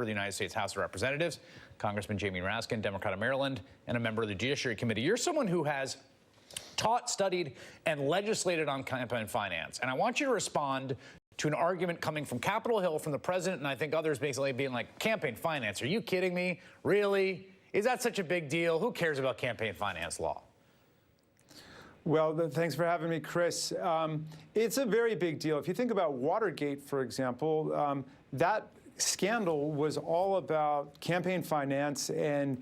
of the United States House of Representatives, Congressman Jamie Raskin, Democrat of Maryland, and a member of the Judiciary Committee. You're someone who has taught, studied, and legislated on campaign finance. And I want you to respond to an argument coming from Capitol Hill from the president and I think others basically being like, campaign finance, are you kidding me? Really? Is that such a big deal? Who cares about campaign finance law? Well, thanks for having me, Chris. It's a very big deal. If you think about Watergate, for example, that scandal was all about campaign finance and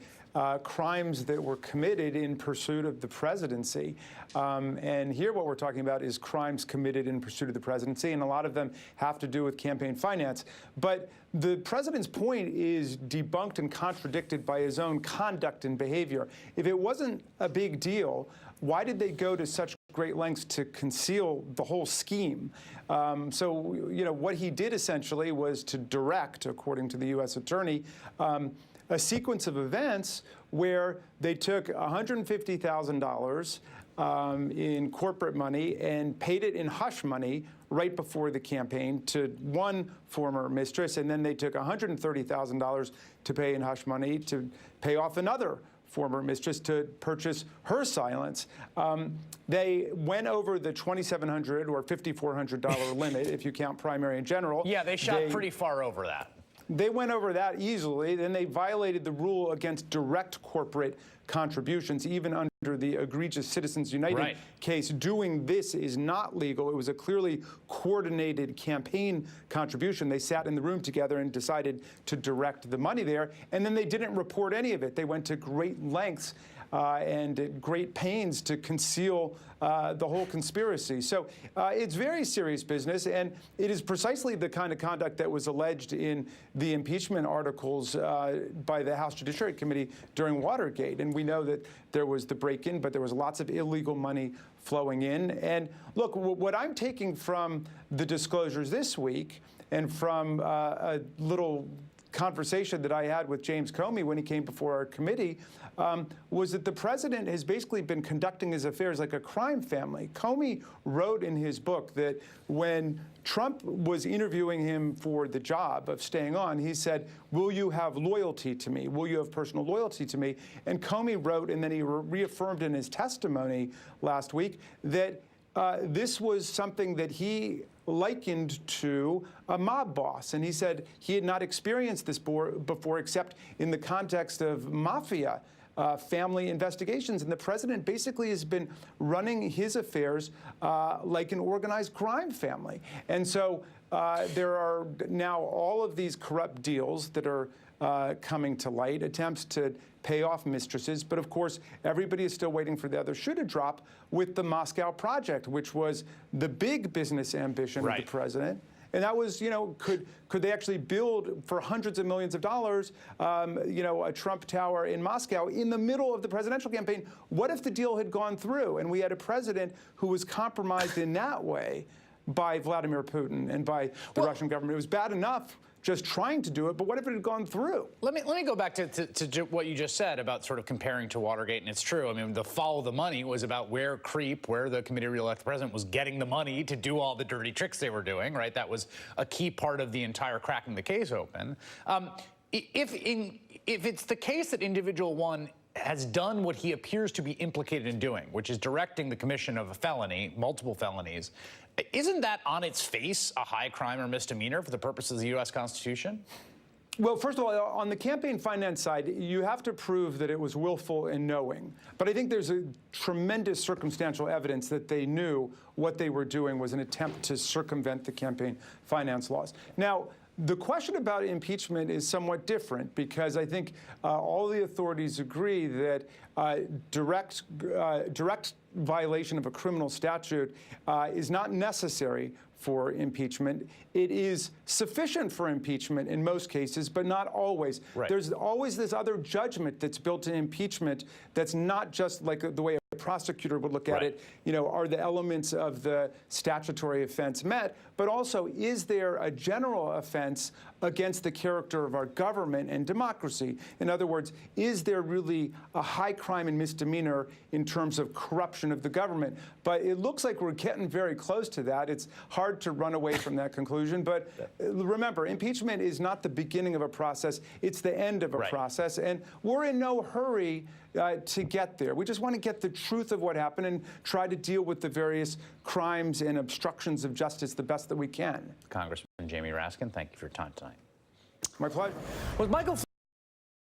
crimes that were committed in pursuit of the presidency. And here what we're talking about is crimes committed in pursuit of the presidency, and a lot of them have to do with campaign finance. But the president's point is debunked and contradicted by his own conduct and behavior. If it wasn't a big deal, why did they go to such great lengths to conceal the whole scheme? So, you know, what he did essentially was to direct, according to the U.S. attorney, a sequence of events where they took $150,000 in corporate money and paid it in hush money right before the campaign to one former mistress, and then they took $130,000 to pay in hush money to pay off another former mistress to purchase her silence. They went over the $2,700 or $5,400 limit, if you count primary and general. Yeah, they shot pretty far over that. They went over that easily. Then they violated the rule against direct corporate contributions, even under the egregious Citizens United case. Doing this is not legal. It was a clearly coordinated campaign contribution. They sat in the room together and decided to direct the money there, and then they didn't report any of it. They went to great lengths and at great pains to conceal the whole conspiracy. So it's very serious business, and it is precisely the kind of conduct that was alleged in the impeachment articles by the House Judiciary Committee during Watergate. And we know that there was the break-in, but there was lots of illegal money flowing in. And look, what I'm taking from the disclosures this week and from a little conversation that I had with James Comey when he came before our committee was that the president has basically been conducting his affairs like a crime family. Comey wrote in his book that when Trump was interviewing him for the job of staying on, he said, "Will you have loyalty to me? Will you have personal loyalty to me?" And Comey wrote, and then he reaffirmed in his testimony last week, that this was something that he likened to a mob boss. And he said he had not experienced this before except in the context of mafia family investigations. And the president basically has been running his affairs like an organized crime family. And so there are now all of these corrupt deals that are coming to light, attempts to pay off mistresses. But of course, everybody is still waiting for the other shoe to drop with the Moscow project, which was the big business ambition of the president. And that was, you know, could they actually build for hundreds of millions of dollars, you know, a Trump Tower in Moscow in the middle of the presidential campaign? What if the deal had gone through and we had a president who was compromised in that way by Vladimir Putin and by the Russian government? It was bad enough just trying to do it, but what if it had gone through? Let me go back to what you just said about sort of comparing to Watergate, and it's true. I mean, the follow the money was about where the committee to re-elect the president was getting the money to do all the dirty tricks they were doing, right? That was a key part of the entire cracking the case open. If it's the case that individual one has done what he appears to be implicated in doing, which is directing the commission of a felony, multiple felonies, isn't that on its face a high crime or misdemeanor for the purposes of the U.S. Constitution? Well, first of all, on the campaign finance side, you have to prove that it was willful and knowing. But I think there's a tremendous circumstantial evidence that they knew what they were doing was an attempt to circumvent the campaign finance laws. Now, the question about impeachment is somewhat different because I think all the authorities agree that direct violation of a criminal statute is not necessary for impeachment. It is sufficient for impeachment in most cases, but not always. There's always this other judgment that's built in impeachment that's not just like the way a prosecutor would look at it, you know, are the elements of the statutory offense met, but also is there a general offense against the character of our government and democracy. In other words, is there really a high crime and misdemeanor in terms of corruption of the government? But it looks like we're getting very close to that. It's hard to run away from that conclusion. But remember, impeachment is not the beginning of a process. It's the end of a process. And we're in no hurry to get there. We just want to get the truth of what happened and try to deal with the various crimes and obstructions of justice the best that we can. Congressman Jamie Raskin, thank you for your time tonight. My pleasure. Was Michael